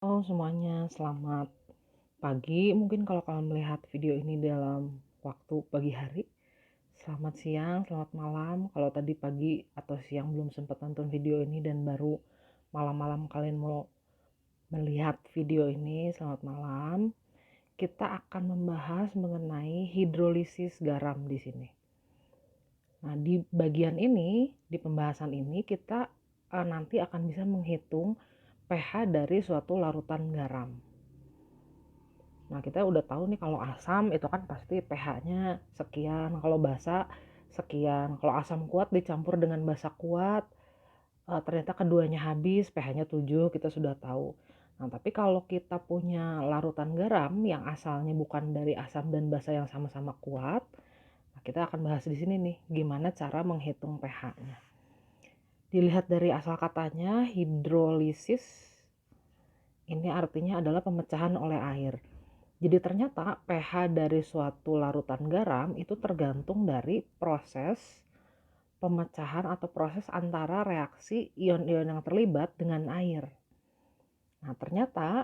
Halo semuanya, selamat pagi. Mungkin kalau kalian melihat video ini dalam waktu pagi hari, selamat siang, selamat malam. Kalau tadi pagi atau siang belum sempat nonton video ini dan baru malam-malam kalian mau melihat video ini, selamat malam. Kita akan membahas mengenai hidrolisis garam di sini. Nah, di bagian ini, di pembahasan ini kita nanti akan bisa menghitung pH dari suatu larutan garam. Nah, kita udah tahu nih kalau asam itu kan pasti pH-nya sekian, kalau basa sekian. Kalau asam kuat dicampur dengan basa kuat, ternyata keduanya habis, pH-nya 7, kita sudah tahu. Nah, tapi kalau kita punya larutan garam yang asalnya bukan dari asam dan basa yang sama-sama kuat, nah kita akan bahas di sini nih, gimana cara menghitung pH-nya. Dilihat dari asal katanya, hidrolisis ini artinya adalah pemecahan oleh air. Jadi ternyata pH dari suatu larutan garam itu tergantung dari proses pemecahan atau proses antara reaksi ion-ion yang terlibat dengan air. Nah, ternyata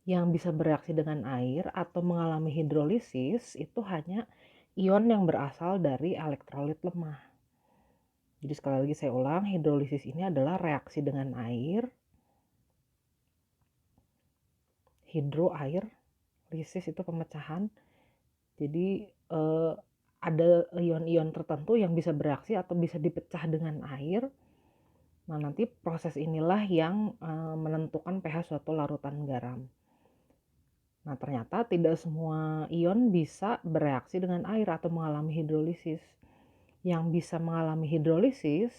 yang bisa bereaksi dengan air atau mengalami hidrolisis itu hanya ion yang berasal dari elektrolit lemah. Jadi sekali lagi saya ulang, hidrolisis ini adalah reaksi dengan air, air, lisis itu pemecahan. Jadi ada ion-ion tertentu yang bisa bereaksi atau bisa dipecah dengan air. Nah, nanti proses inilah yang menentukan pH suatu larutan garam. Nah, ternyata tidak semua ion bisa bereaksi dengan air atau mengalami hidrolisis. Yang bisa mengalami hidrolisis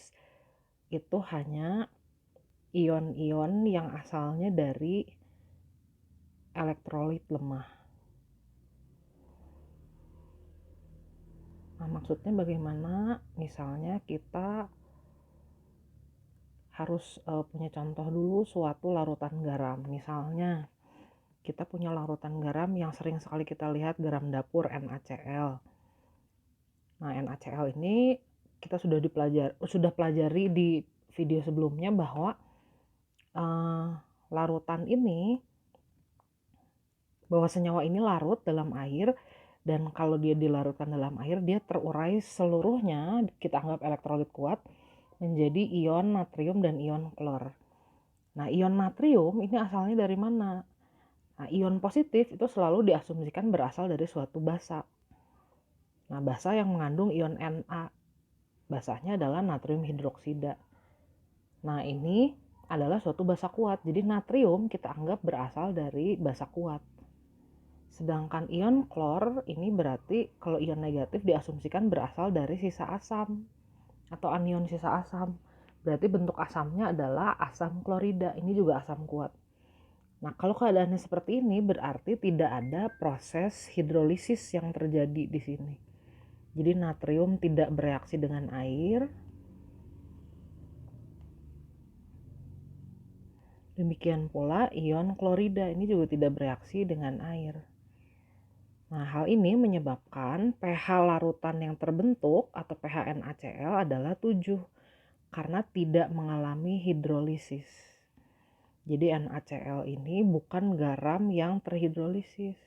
itu hanya ion-ion yang asalnya dari elektrolit lemah. Nah, maksudnya bagaimana? Misalnya kita harus punya contoh dulu suatu larutan garam. Misalnya kita punya larutan garam yang sering sekali kita lihat, garam dapur NaCl. Nah, NaCl ini kita sudah pelajari di video sebelumnya bahwa larutan ini, bahwa senyawa ini larut dalam air, dan kalau dia dilarutkan dalam air dia terurai seluruhnya, kita anggap elektrolit kuat, menjadi ion natrium dan ion klor. Nah, ion natrium ini asalnya dari mana? Nah, ion positif itu selalu diasumsikan berasal dari suatu basa. Nah, basa yang mengandung ion Na. Basanya adalah natrium hidroksida. Nah, ini adalah suatu basa kuat. Jadi natrium kita anggap berasal dari basa kuat. Sedangkan ion klor ini berarti kalau ion negatif diasumsikan berasal dari sisa asam atau anion sisa asam. Berarti bentuk asamnya adalah asam klorida. Ini juga asam kuat. Nah, kalau keadaannya seperti ini berarti tidak ada proses hidrolisis yang terjadi di sini. Jadi natrium tidak bereaksi dengan air. Demikian pula ion klorida ini juga tidak bereaksi dengan air. Nah, hal ini menyebabkan pH larutan yang terbentuk atau pH NaCl adalah 7 karena tidak mengalami hidrolisis. Jadi NaCl ini bukan garam yang terhidrolisis.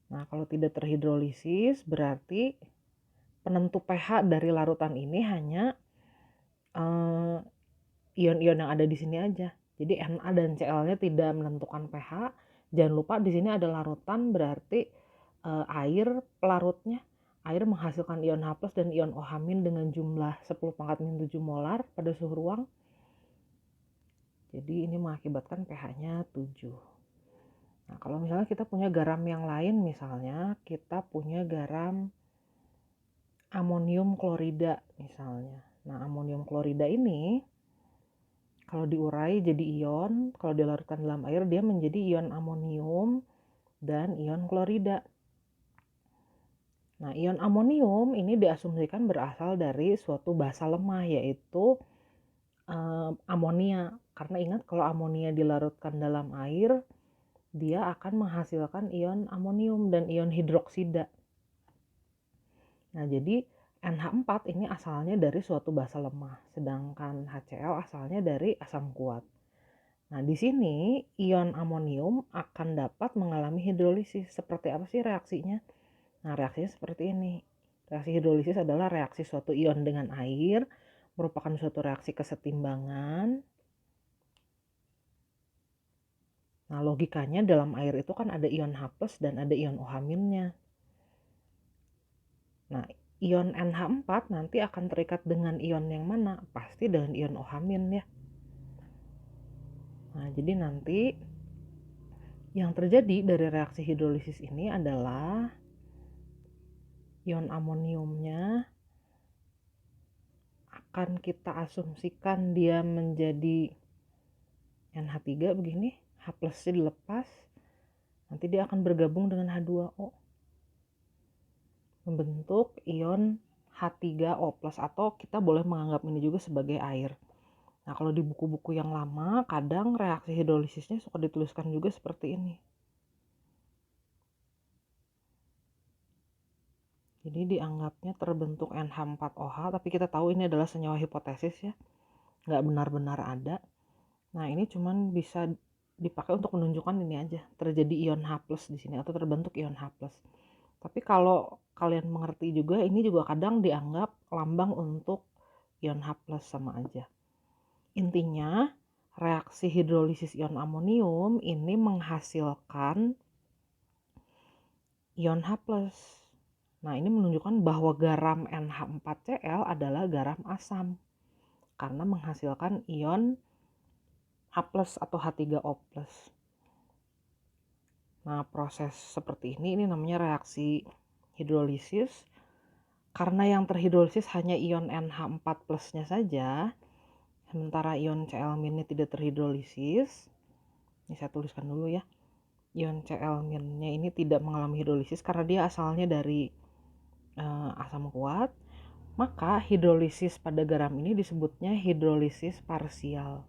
Nah, kalau tidak terhidrolisis berarti penentu pH dari larutan ini hanya ion-ion yang ada di sini aja. Jadi Na dan Cl-nya tidak menentukan pH. Jangan lupa di sini ada larutan, berarti air pelarutnya, air menghasilkan ion H+ dan ion OH- dengan jumlah 10⁻⁷ molar pada suhu ruang. Jadi ini mengakibatkan pH-nya 7. Nah, kalau misalnya kita punya garam yang lain, misalnya kita punya garam amonium klorida misalnya. Nah, amonium klorida ini kalau diurai jadi ion, kalau dilarutkan dalam air dia menjadi ion amonium dan ion klorida. Nah, ion amonium ini diasumsikan berasal dari suatu basa lemah, yaitu amonia. Karena ingat kalau amonia dilarutkan dalam air, dia akan menghasilkan ion amonium dan ion hidroksida. Nah, jadi NH4 ini asalnya dari suatu basa lemah, sedangkan HCl asalnya dari asam kuat. Nah, di sini ion amonium akan dapat mengalami hidrolisis. Seperti apa sih reaksinya? Nah, reaksinya seperti ini. Reaksi hidrolisis adalah reaksi suatu ion dengan air, merupakan suatu reaksi kesetimbangan. Nah, logikanya dalam air itu kan ada ion H+ dan ada ion OH-nya. Nah, ion NH4 nanti akan terikat dengan ion yang mana? Pasti dengan ion OH- ya. Nah, jadi nanti yang terjadi dari reaksi hidrolisis ini adalah ion amoniumnya akan kita asumsikan dia menjadi NH3 begini, H+nya dilepas, nanti dia akan bergabung dengan H2O membentuk ion H3O+, atau kita boleh menganggap ini juga sebagai air. Nah, kalau di buku-buku yang lama, kadang reaksi hidrolisisnya suka dituliskan juga seperti ini. Jadi dianggapnya terbentuk NH4OH, tapi kita tahu ini adalah senyawa hipotesis ya, nggak benar-benar ada. Nah, ini cuman bisa dipakai untuk menunjukkan ini aja, terjadi ion H+ di sini atau terbentuk ion H+. Tapi kalau kalian mengerti juga, ini juga kadang dianggap lambang untuk ion H+ sama aja. Intinya, reaksi hidrolisis ion amonium ini menghasilkan ion H+. Nah, ini menunjukkan bahwa garam NH4Cl adalah garam asam karena menghasilkan ion H+ atau H3O+. Nah, proses seperti ini namanya reaksi hidrolisis. Karena yang terhidrolisis hanya ion NH4+-nya saja, sementara ion Cl- ini tidak terhidrolisis. Ini saya tuliskan dulu ya. Ion Cl-nya ini tidak mengalami hidrolisis karena dia asalnya dari asam kuat. Maka hidrolisis pada garam ini disebutnya hidrolisis parsial.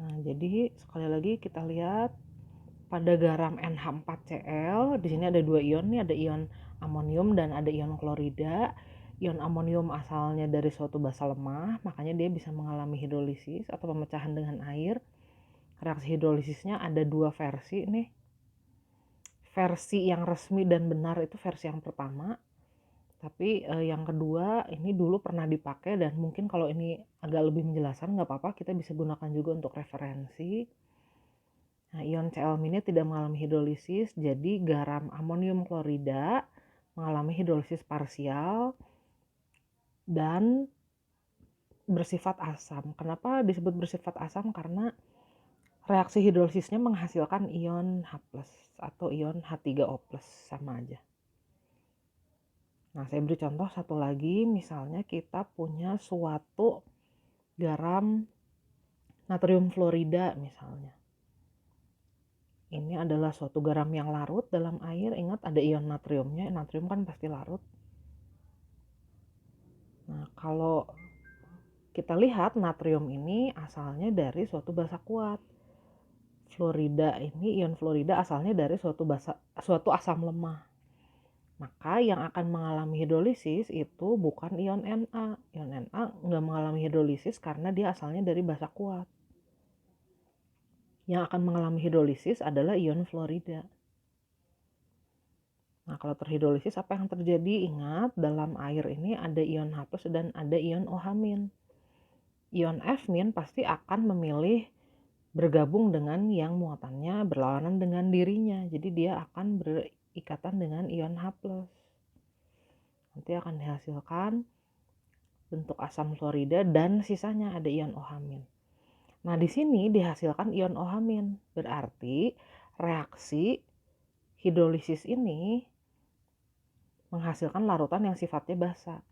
Nah, jadi sekali lagi kita lihat pada garam NH4Cl, di sini ada dua ion nih, ada ion amonium dan ada ion klorida. Ion amonium asalnya dari suatu basa lemah, makanya dia bisa mengalami hidrolisis atau pemecahan dengan air. Reaksi hidrolisisnya ada dua versi nih. Versi yang resmi dan benar itu versi yang pertama. Tapi yang kedua ini dulu pernah dipakai dan mungkin kalau ini agak lebih menjelaskan nggak apa-apa, kita bisa gunakan juga untuk referensi. Nah, ion Cl- ini tidak mengalami hidrolisis, jadi garam amonium klorida mengalami hidrolisis parsial dan bersifat asam. Kenapa disebut bersifat asam? Karena reaksi hidrolisisnya menghasilkan ion H+ atau ion H3O+, sama aja. Nah, saya beri contoh satu lagi, misalnya kita punya suatu garam natrium fluorida misalnya. Ini adalah suatu garam yang larut dalam air. Ingat ada ion natriumnya, natrium kan pasti larut. Nah, kalau kita lihat natrium ini asalnya dari suatu basa kuat. Fluorida ini, ion fluorida asalnya dari suatu asam lemah. Maka yang akan mengalami hidrolisis itu bukan ion Na. Ion Na nggak mengalami hidrolisis karena dia asalnya dari basa kuat. Yang akan mengalami hidrolisis adalah ion fluorida. Nah, kalau terhidrolisis apa yang terjadi? Ingat, dalam air ini ada ion H+ dan ada ion OH-. Ion F- pasti akan memilih bergabung dengan yang muatannya berlawanan dengan dirinya. Jadi dia akan berikatan dengan ion H+. Nanti akan dihasilkan bentuk asam fluorida dan sisanya ada ion OH-. Nah, di sini dihasilkan ion OH-. Berarti reaksi hidrolisis ini menghasilkan larutan yang sifatnya basa.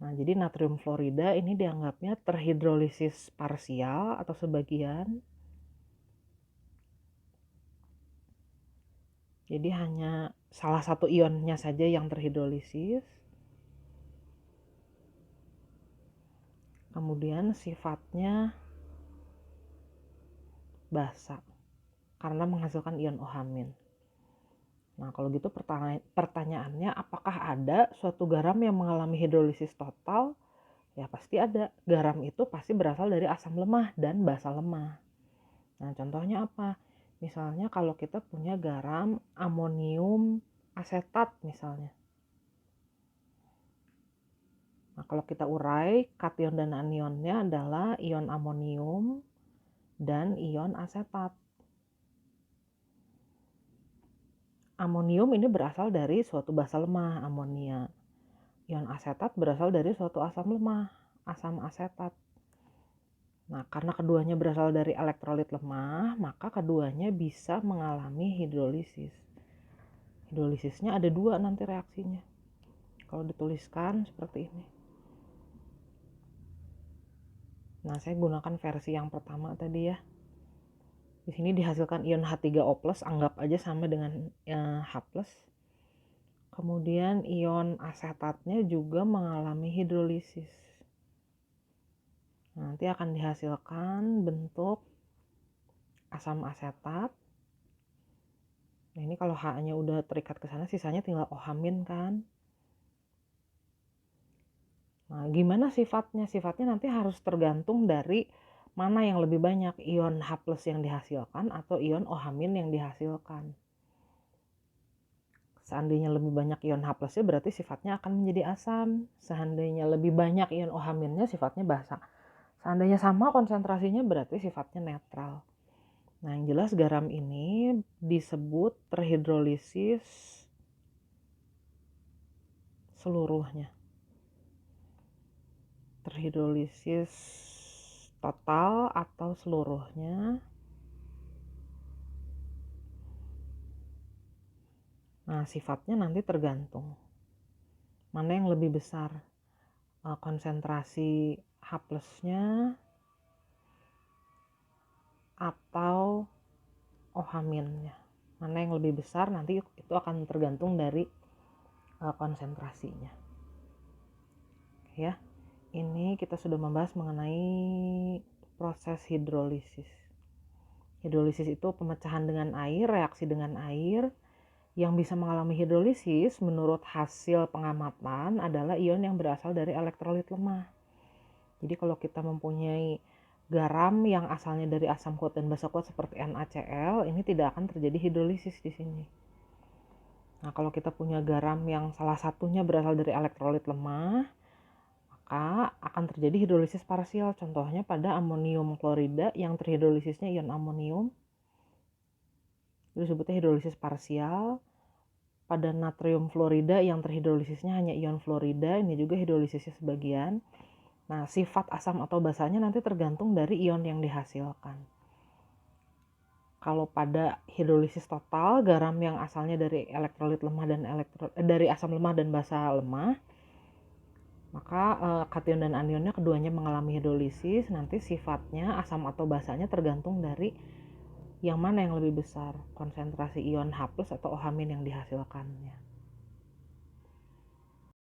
Nah, jadi natrium fluorida ini dianggapnya terhidrolisis parsial atau sebagian. Jadi hanya salah satu ionnya saja yang terhidrolisis. Kemudian sifatnya basa karena menghasilkan ion OH-. Nah, kalau gitu pertanyaannya, apakah ada suatu garam yang mengalami hidrolisis total? Ya pasti ada. Garam itu pasti berasal dari asam lemah dan basa lemah. Nah, contohnya apa? Misalnya kalau kita punya garam amonium asetat misalnya. Nah, kalau kita urai, kation dan anionnya adalah ion amonium dan ion asetat. Amonium ini berasal dari suatu basa lemah, amonia. Ion asetat berasal dari suatu asam lemah, asam asetat. Nah, karena keduanya berasal dari elektrolit lemah, maka keduanya bisa mengalami hidrolisis. Hidrolisisnya ada dua nanti reaksinya. Kalau dituliskan seperti ini. Nah, saya gunakan versi yang pertama tadi ya. Di sini dihasilkan ion H3O+, anggap aja sama dengan H+. Kemudian ion asetatnya juga mengalami hidrolisis. Nanti akan dihasilkan bentuk asam asetat. Nah, ini kalau H-nya udah terikat ke sana, sisanya tinggal OH- kan. Nah, gimana sifatnya? Sifatnya nanti harus tergantung dari mana yang lebih banyak, ion H+ yang dihasilkan atau ion OH- yang dihasilkan. Seandainya lebih banyak ion H+-nya berarti sifatnya akan menjadi asam. Seandainya lebih banyak ion OH-nya sifatnya basa. Seandainya sama konsentrasinya berarti sifatnya netral. Nah, yang jelas garam ini disebut terhidrolisis seluruhnya. Terhidrolisis total atau seluruhnya. Nah, sifatnya nanti tergantung mana yang lebih besar, konsentrasi H+-nya atau OH-nya. Mana yang lebih besar nanti itu akan tergantung dari konsentrasinya. Ya, ini kita sudah membahas mengenai proses hidrolisis. Hidrolisis itu pemecahan dengan air, reaksi dengan air. Yang bisa mengalami hidrolisis menurut hasil pengamatan adalah ion yang berasal dari elektrolit lemah. Jadi kalau kita mempunyai garam yang asalnya dari asam kuat dan basa kuat seperti NaCl, ini tidak akan terjadi hidrolisis di sini. Nah, kalau kita punya garam yang salah satunya berasal dari elektrolit lemah, maka akan terjadi hidrolisis parsial. Contohnya pada amonium klorida yang terhidrolisisnya ion amonium, itu disebutnya hidrolisis parsial. Pada natrium fluorida yang terhidrolisisnya hanya ion fluorida, ini juga hidrolisisnya sebagian. Nah, sifat asam atau basanya nanti tergantung dari ion yang dihasilkan. Kalau pada hidrolisis total, garam yang asalnya dari elektrolit lemah dan dari asam lemah dan basa lemah, maka kation dan anionnya keduanya mengalami hidrolisis. Nanti sifatnya asam atau basanya tergantung dari yang mana yang lebih besar, konsentrasi ion H+ atau OH- yang dihasilkannya.